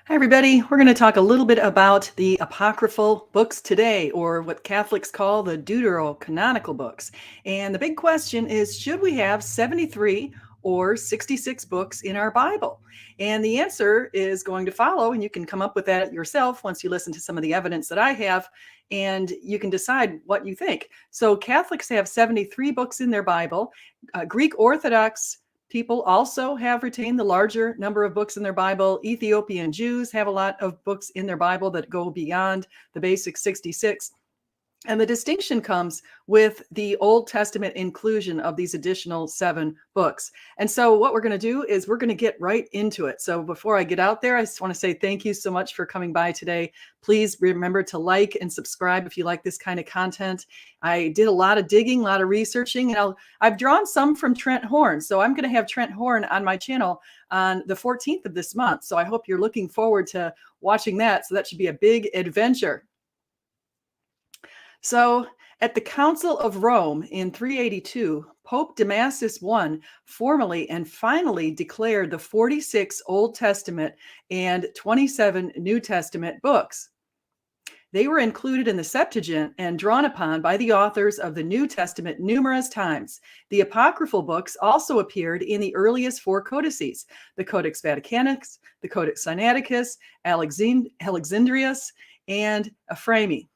Hi, everybody. We're going to talk a little bit about the Apocryphal books today, or what Catholics call the Deuterocanonical books. And the big question is, should we have 73 or 66 books in our Bible? And the answer is going to follow, and you can come up with that yourself once you listen to some of the evidence that I have, and you can decide what you think. So Catholics have 73 books in their Bible. Greek Orthodox people also have retained the larger number of books in their Bible. Ethiopian Jews have a lot of books in their Bible that go beyond the basic 66. And the distinction comes with the Old Testament inclusion of these additional 7 books. And so what we're going to do is we're going to get right into it. So before I get out there, I just want to say thank you so much for coming by today. Please remember to like and subscribe if you like this kind of content. I did a lot of digging, a lot of researching, and I've drawn some from Trent Horn. So I'm going to have Trent Horn on my channel on the 14th of this month. So I hope you're looking forward to watching that. So that should be a big adventure. So at the Council of Rome in 382, Pope Damasus I formally and finally declared the 46 Old Testament and 27 New Testament books. They were included in the Septuagint and drawn upon by the authors of the New Testament numerous times. The Apocryphal books also appeared in the earliest 4 codices, the Codex Vaticanus, the Codex Sinaiticus, Alexandrius, and Ephraemi,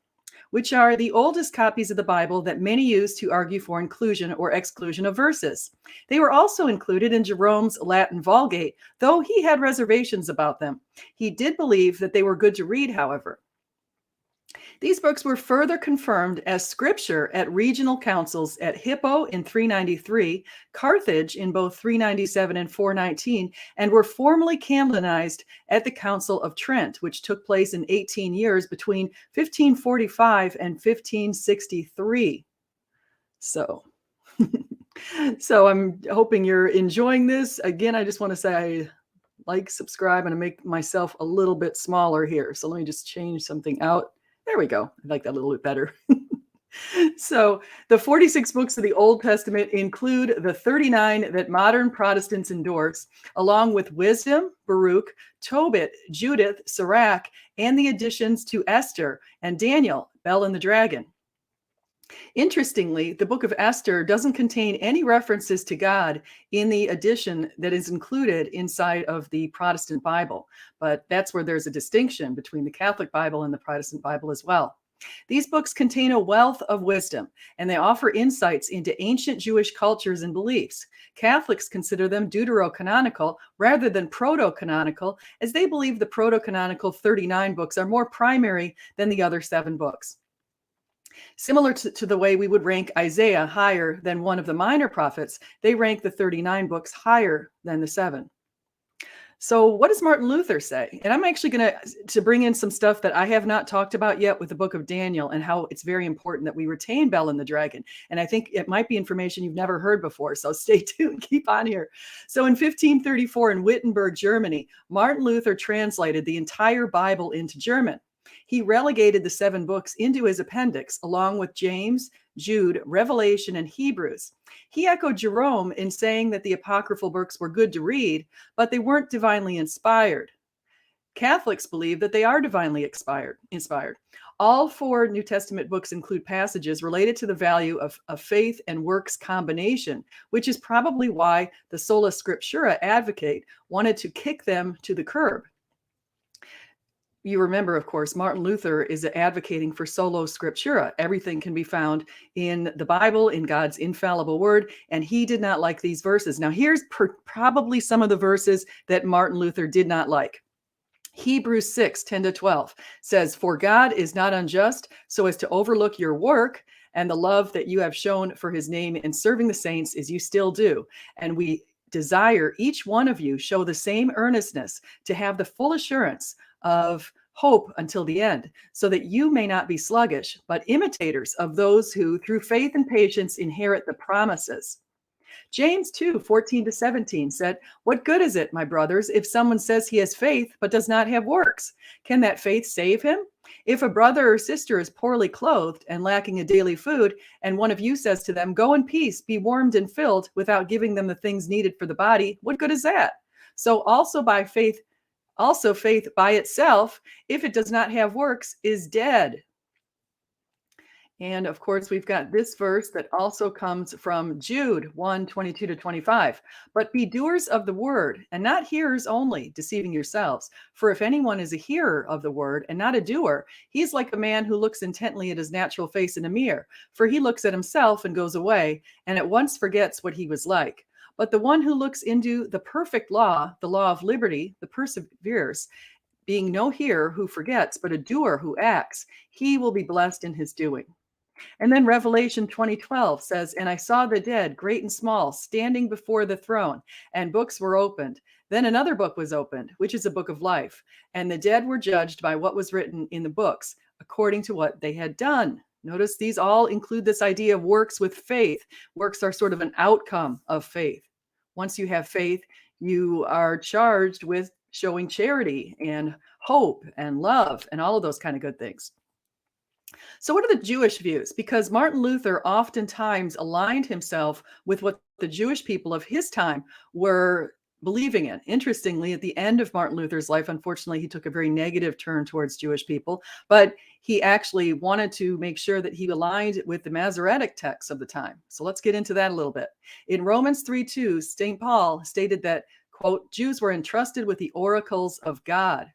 which are the oldest copies of the Bible that many use to argue for inclusion or exclusion of verses. They were also included in Jerome's Latin Vulgate, though he had reservations about them. He did believe that they were good to read, however. These books were further confirmed as scripture at regional councils at Hippo in 393, Carthage in both 397 and 419, and were formally canonized at the Council of Trent, which took place in 18 years between 1545 and 1563. So I'm hoping you're enjoying this. Again, I just want to say like, subscribe, and I make myself a little bit smaller here. So let me just change something out. There we go. I like that a little bit better. So the 46 books of the Old Testament include the 39 that modern Protestants endorse, along with Wisdom, Baruch, Tobit, Judith, Sirach, and the additions to Esther and Daniel, Bel and the Dragon. Interestingly, the book of Esther doesn't contain any references to God in the edition that is included inside of the Protestant Bible, but that's where there's a distinction between the Catholic Bible and the Protestant Bible as well. These books contain a wealth of wisdom, and they offer insights into ancient Jewish cultures and beliefs. Catholics consider them deuterocanonical rather than proto-canonical, as they believe the proto-canonical 39 books are more primary than the other 7 books. Similar to the way we would rank Isaiah higher than one of the minor prophets, they rank the 39 books higher than the 7. So what does Martin Luther say? And I'm actually going to bring in some stuff that I have not talked about yet with the book of Daniel, and how it's very important that we retain Bel and the Dragon. And I think it might be information you've never heard before, so stay tuned, keep on here. So in 1534 in Wittenberg, Germany, Martin Luther translated the entire Bible into German. He relegated the 7 books into his appendix, along with James, Jude, Revelation, and Hebrews. He echoed Jerome in saying that the Apocryphal books were good to read, but they weren't divinely inspired. Catholics believe that they are divinely inspired. All 4 New Testament books include passages related to the value of faith and works combination, which is probably why the Sola Scriptura advocate wanted to kick them to the curb. You remember, of course, Martin Luther is advocating for sola scriptura. Everything can be found in the Bible, in God's infallible word, and he did not like these verses. Now, here's probably some of the verses that Martin Luther did not like. Hebrews 6:10-12 says, "For God is not unjust so as to overlook your work and the love that you have shown for his name in serving the saints as you still do. And we desire each one of you show the same earnestness to have the full assurance of hope until the end, so that you may not be sluggish, but imitators of those who through faith and patience inherit the promises." James 2:14-17 said, "What good is it, my brothers, if someone says he has faith but does not have works? Can that faith save him? If a brother or sister is poorly clothed and lacking a daily food, and one of you says to them, 'Go in peace, be warmed and filled,' without giving them the things needed for the body, what good is that? So also by faith Also, faith by itself, if it does not have works, is dead. And of course, we've got this verse that also comes from Jude 1:22-25. But be doers of the word, and not hearers only, deceiving yourselves. For if anyone is a hearer of the word and not a doer, he is like a man who looks intently at his natural face in a mirror. For he looks at himself and goes away, and at once forgets what he was like. But the one who looks into the perfect law, the law of liberty, the perseveres, being no hearer who forgets, but a doer who acts, he will be blessed in his doing. And then Revelation 20:12 says, "And I saw the dead, great and small, standing before the throne, and books were opened. Then another book was opened, which is a book of life. And the dead were judged by what was written in the books, according to what they had done." Notice these all include this idea of works with faith. Works are sort of an outcome of faith. Once you have faith, you are charged with showing charity and hope and love and all of those kind of good things. So, what are the Jewish views? Because Martin Luther oftentimes aligned himself with what the Jewish people of his time were believing in. Interestingly, at the end of Martin Luther's life, unfortunately, he took a very negative turn towards Jewish people, but he actually wanted to make sure that he aligned with the Masoretic texts of the time. So, let's get into that a little bit. In Romans 3:2, St. Paul stated that, quote, Jews were entrusted with the oracles of God.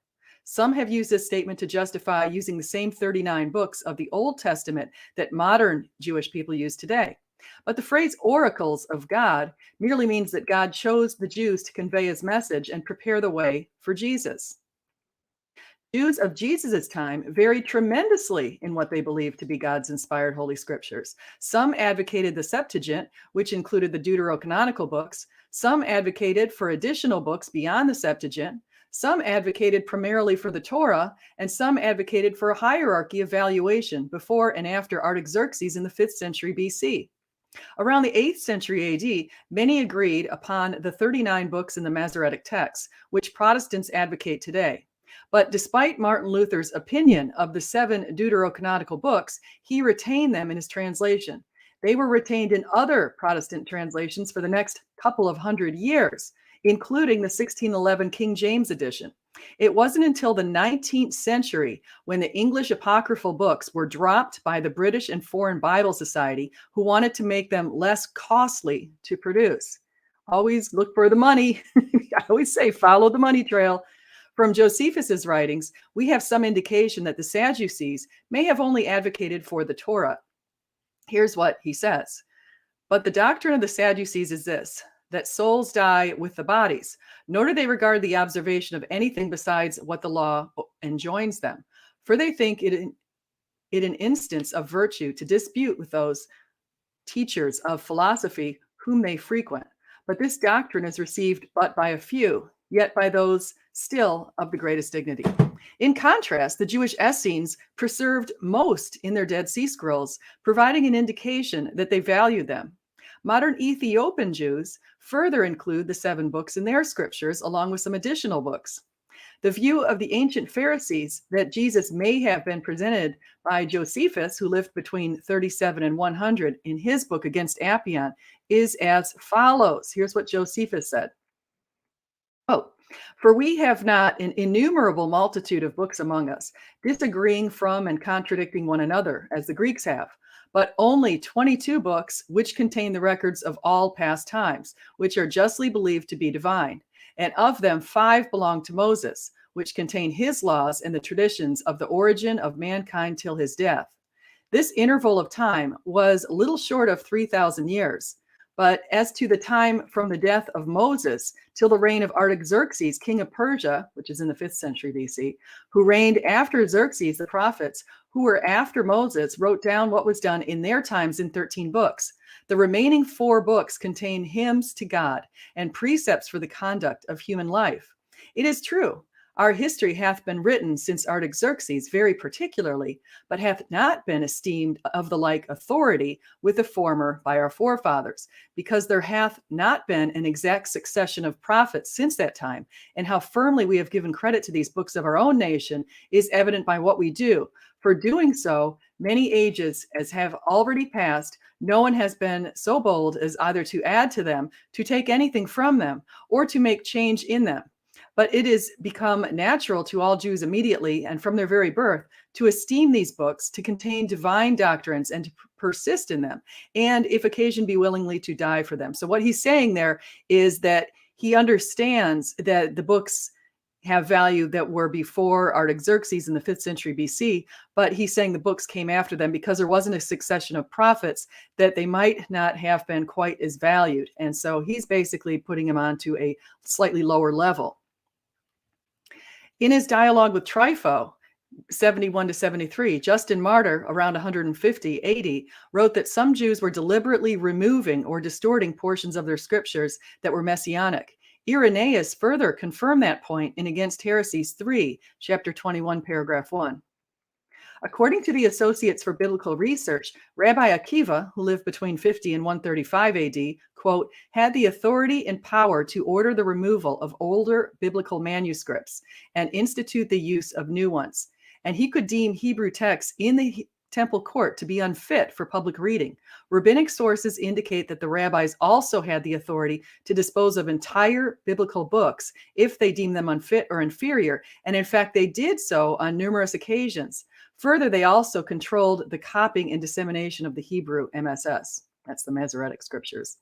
Some have used this statement to justify using the same 39 books of the Old Testament that modern Jewish people use today. But the phrase oracles of God merely means that God chose the Jews to convey his message and prepare the way for Jesus. Jews of Jesus' time varied tremendously in what they believed to be God's inspired Holy Scriptures. Some advocated the Septuagint, which included the Deuterocanonical books. Some advocated for additional books beyond the Septuagint. Some advocated primarily for the Torah, and some advocated for a hierarchy of valuation before and after Artaxerxes in the 5th century BC. Around the 8th century AD, many agreed upon the 39 books in the Masoretic texts, which Protestants advocate today. But despite Martin Luther's opinion of the 7 Deuterocanonical books, he retained them in his translation. They were retained in other Protestant translations for the next couple of hundred years, including the 1611 King James edition. It wasn't until the 19th century when the English apocryphal books were dropped by the British and Foreign Bible Society, who wanted to make them less costly to produce. Always look for the money. I always say, follow the money trail. From Josephus's writings, we have some indication that the Sadducees may have only advocated for the Torah. Here's what he says. But the doctrine of the Sadducees is this, that souls die with the bodies, nor do they regard the observation of anything besides what the law enjoins them. For they think it an instance of virtue to dispute with those teachers of philosophy whom they frequent. But this doctrine is received but by a few, yet by those still of the greatest dignity. In contrast, the Jewish Essenes preserved most in their Dead Sea Scrolls, providing an indication that they valued them. Modern Ethiopian Jews further include the 7 books in their scriptures, along with some additional books. The view of the ancient Pharisees that Jesus may have been presented by Josephus, who lived between 37 and 100 in his book Against Appian, is as follows. Here's what Josephus said. Oh, for we have not an innumerable multitude of books among us, disagreeing from and contradicting one another, as the Greeks have, but only 22 books which contain the records of all past times, which are justly believed to be divine. And of them 5 belong to Moses, which contain his laws and the traditions of the origin of mankind till his death. This interval of time was little short of 3,000 years. But as to the time from the death of Moses till the reign of Artaxerxes, king of Persia, which is in the 5th century BC, who reigned after Xerxes, the prophets who were after Moses wrote down what was done in their times in 13 books. The remaining 4 books contain hymns to God and precepts for the conduct of human life. It is true, our history hath been written since Artaxerxes very particularly, but hath not been esteemed of the like authority with the former by our forefathers, because there hath not been an exact succession of prophets since that time, and how firmly we have given credit to these books of our own nation is evident by what we do. For doing so, many ages as have already passed, no one has been so bold as either to add to them, to take anything from them, or to make change in them. But it has become natural to all Jews immediately and from their very birth to esteem these books to contain divine doctrines and to persist in them, and if occasion be willingly to die for them. So what he's saying there is that he understands that the books have value that were before Artaxerxes in the 5th century BC, but he's saying the books came after them because there wasn't a succession of prophets, that they might not have been quite as valued. And so he's basically putting them onto a slightly lower level. In his dialogue with Trypho, 71 to 73, Justin Martyr, around 150 AD, wrote that some Jews were deliberately removing or distorting portions of their scriptures that were messianic. Irenaeus further confirmed that point in Against Heresies 3, chapter 21, paragraph 1. According to the Associates for Biblical Research, Rabbi Akiva, who lived between 50 and 135 AD, quote, had the authority and power to order the removal of older biblical manuscripts and institute the use of new ones. And he could deem Hebrew texts in the temple court to be unfit for public reading. Rabbinic sources indicate that the rabbis also had the authority to dispose of entire biblical books if they deemed them unfit or inferior, and in fact they did so on numerous occasions. Further, they also controlled the copying and dissemination of the Hebrew MSS. That's the Masoretic scriptures.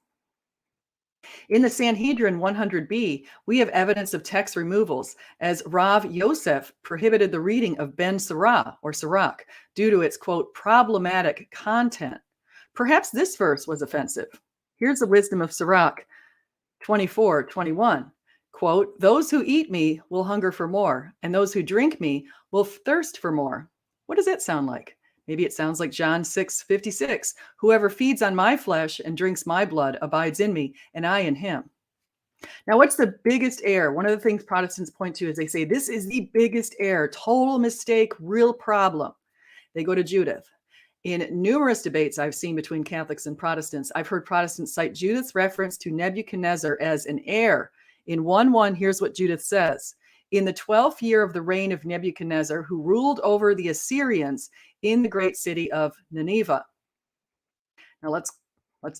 In the Sanhedrin 100b, we have evidence of text removals, as Rav Yosef prohibited the reading of Ben Sirach or Sirach due to its, quote, problematic content. Perhaps this verse was offensive. Here's the wisdom of Sirach 24:21. Quote, those who eat me will hunger for more, and those who drink me will thirst for more. What does that sound like? Maybe it sounds like John 6:56. Whoever feeds on my flesh and drinks my blood abides in me, and I in him. Now, what's the biggest error? One of the things Protestants point to is they say, this is the biggest error, total mistake, real problem. They go to Judith. In numerous debates I've seen between Catholics and Protestants, I've heard Protestants cite Judith's reference to Nebuchadnezzar as an error. In 1:1, here's what Judith says. In the 12th year of the reign of Nebuchadnezzar, who ruled over the Assyrians in the great city of Nineveh. Now let's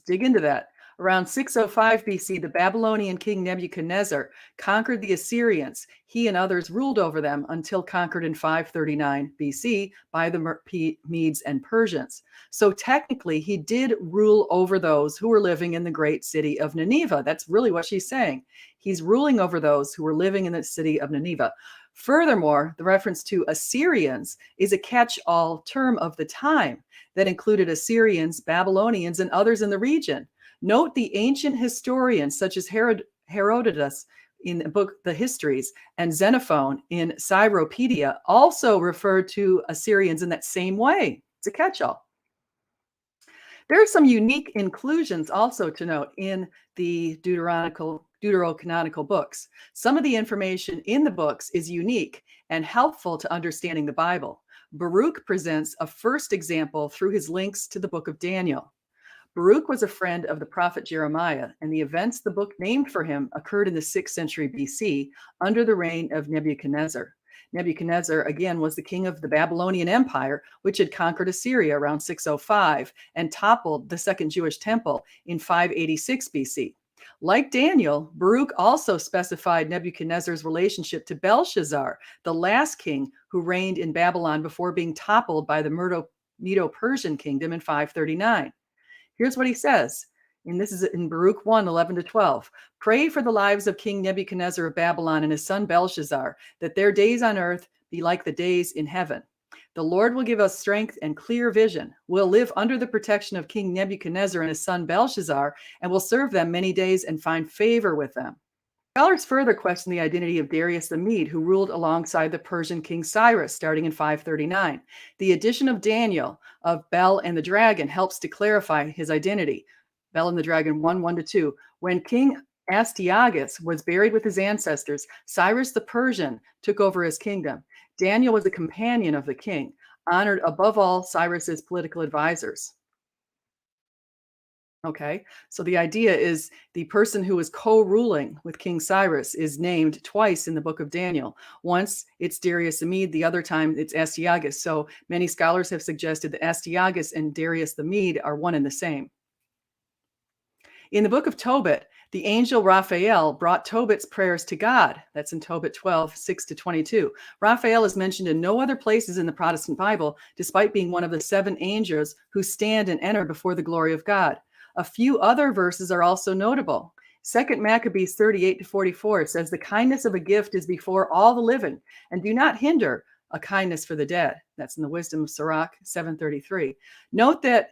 dig into that. Around 605 BC, the Babylonian king Nebuchadnezzar conquered the Assyrians. He and others ruled over them until conquered in 539 BC by the Medes and Persians. So technically, he did rule over those who were living in the great city of Nineveh. That's really what she's saying. He's ruling over those who were living in the city of Nineveh. Furthermore, the reference to Assyrians is a catch-all term of the time that included Assyrians, Babylonians, and others in the region. Note the ancient historians such as Herodotus in the book The Histories and Xenophon in Cyropedia also referred to Assyrians in that same way. It's a catch-all. There are some unique inclusions also to note in the Deuterocanonical books. Some of the information in the books is unique and helpful to understanding the Bible. Baruch presents a first example through his links to the book of Daniel. Baruch was a friend of the prophet Jeremiah, and the events the book named for him occurred in the 6th century BC under the reign of Nebuchadnezzar. Nebuchadnezzar, again, was the king of the Babylonian Empire, which had conquered Assyria around 605 and toppled the Second Jewish Temple in 586 BC. Like Daniel, Baruch also specified Nebuchadnezzar's relationship to Belshazzar, the last king who reigned in Babylon before being toppled by the Medo-Persian kingdom in 539. Here's what he says, and this is in Baruch 1:11-12. Pray for the lives of King Nebuchadnezzar of Babylon and his son Belshazzar, that their days on earth be like the days in heaven. The Lord will give us strength and clear vision. We'll live under the protection of King Nebuchadnezzar and his son Belshazzar, and will serve them many days and find favor with them. Scholars further question the identity of Darius the Mede, who ruled alongside the Persian king Cyrus starting in 539. The addition of Daniel of Bel and the Dragon helps to clarify his identity. Bel and the Dragon 1:1-2. When King Astyages was buried with his ancestors, Cyrus the Persian took over his kingdom. Daniel was a companion of the king, honored above all Cyrus's political advisors. Okay, so the idea is the person who is co-ruling with King Cyrus is named twice in the book of Daniel. Once it's Darius the Mede, the other time it's Astyages. So many scholars have suggested that Astyages and Darius the Mede are one and the same. In the book of Tobit, The angel Raphael brought Tobit's prayers to God. That's in Tobit 12, 6-22. Raphael is mentioned in no other places in the Protestant Bible, despite being one of the 7 angels who stand and enter before the glory of God. A few other verses are also notable. 2 Maccabees 38-44 says, the kindness of a gift is before all the living, and do not hinder a kindness for the dead. That's in the Wisdom of Sirach 7:33. Note that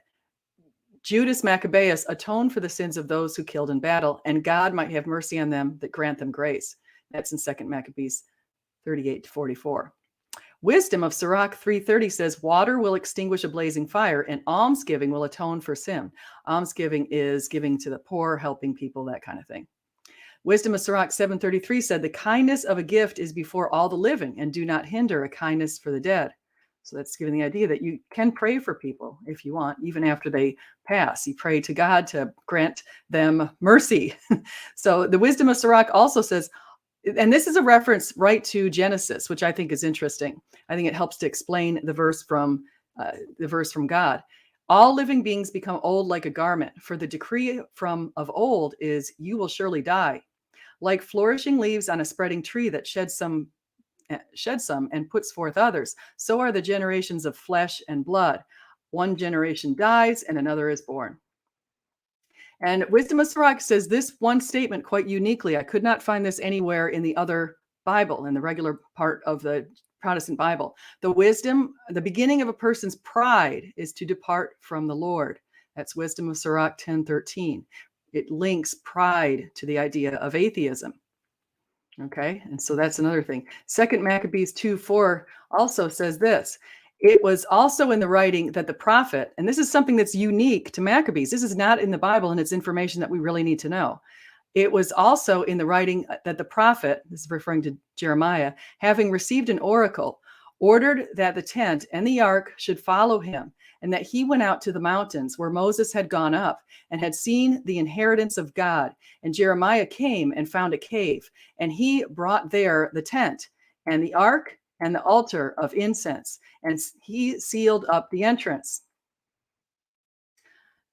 Judas Maccabeus atoned for the sins of those who killed in battle, and God might have mercy on them that grant them grace. That's in 2 Maccabees 38-44. Wisdom of Sirach 3:30 says, water will extinguish a blazing fire, and almsgiving will atone for sin. Almsgiving is giving to the poor, helping people, that kind of thing. Wisdom of Sirach 7:33 said, the kindness of a gift is before all the living, and do not hinder a kindness for the dead. So that's giving the idea that you can pray for people if you want, even after they pass. You pray to God to grant them mercy. So the Wisdom of Sirach also says, and this is a reference right to Genesis, which I think is interesting. I think it helps to explain the verse from God. All living beings become old like a garment, for the decree from of old is, you will surely die. Like flourishing leaves on a spreading tree that sheds some and puts forth others, so are the generations of flesh and blood. One generation dies and another is born. And Wisdom of Sirach says this one statement quite uniquely. I could not find this anywhere in the other Bible, in the regular part of the Protestant Bible. The beginning of a person's pride is to depart from the Lord. That's Wisdom of Sirach 10:13. It links pride to the idea of atheism. Okay, and so that's another thing. 2 Maccabees 2:4 also says this. It was also in the writing that the prophet, and this is something that's unique to Maccabees. This is not in the Bible, and it's information that we really need to know. It was also in the writing that the prophet, this is referring to Jeremiah, having received an oracle, ordered that the tent and the ark should follow him, and that he went out to the mountains where Moses had gone up and had seen the inheritance of God. And Jeremiah came and found a cave, and he brought there the tent and the ark and the altar of incense, and he sealed up the entrance.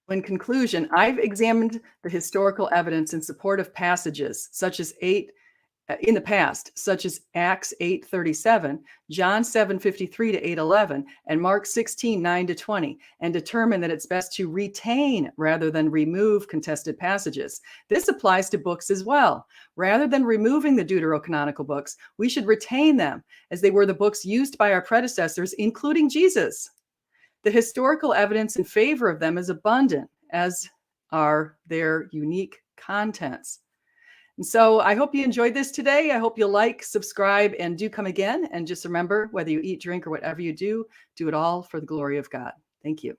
In conclusion, I've examined the historical evidence in support of passages such as in the past, such as Acts 8:37, John 7:53 to 8:11, and Mark 16:9-20, and determine that it's best to retain rather than remove contested passages. This applies to books as well. Rather than removing the Deuterocanonical books, we should retain them, as they were the books used by our predecessors, including Jesus. The historical evidence in favor of them is abundant, as are their unique contents. And so I hope you enjoyed this today. I hope you'll like, subscribe, and do come again. And just remember, whether you eat, drink, or whatever you do it all for the glory of God. Thank you.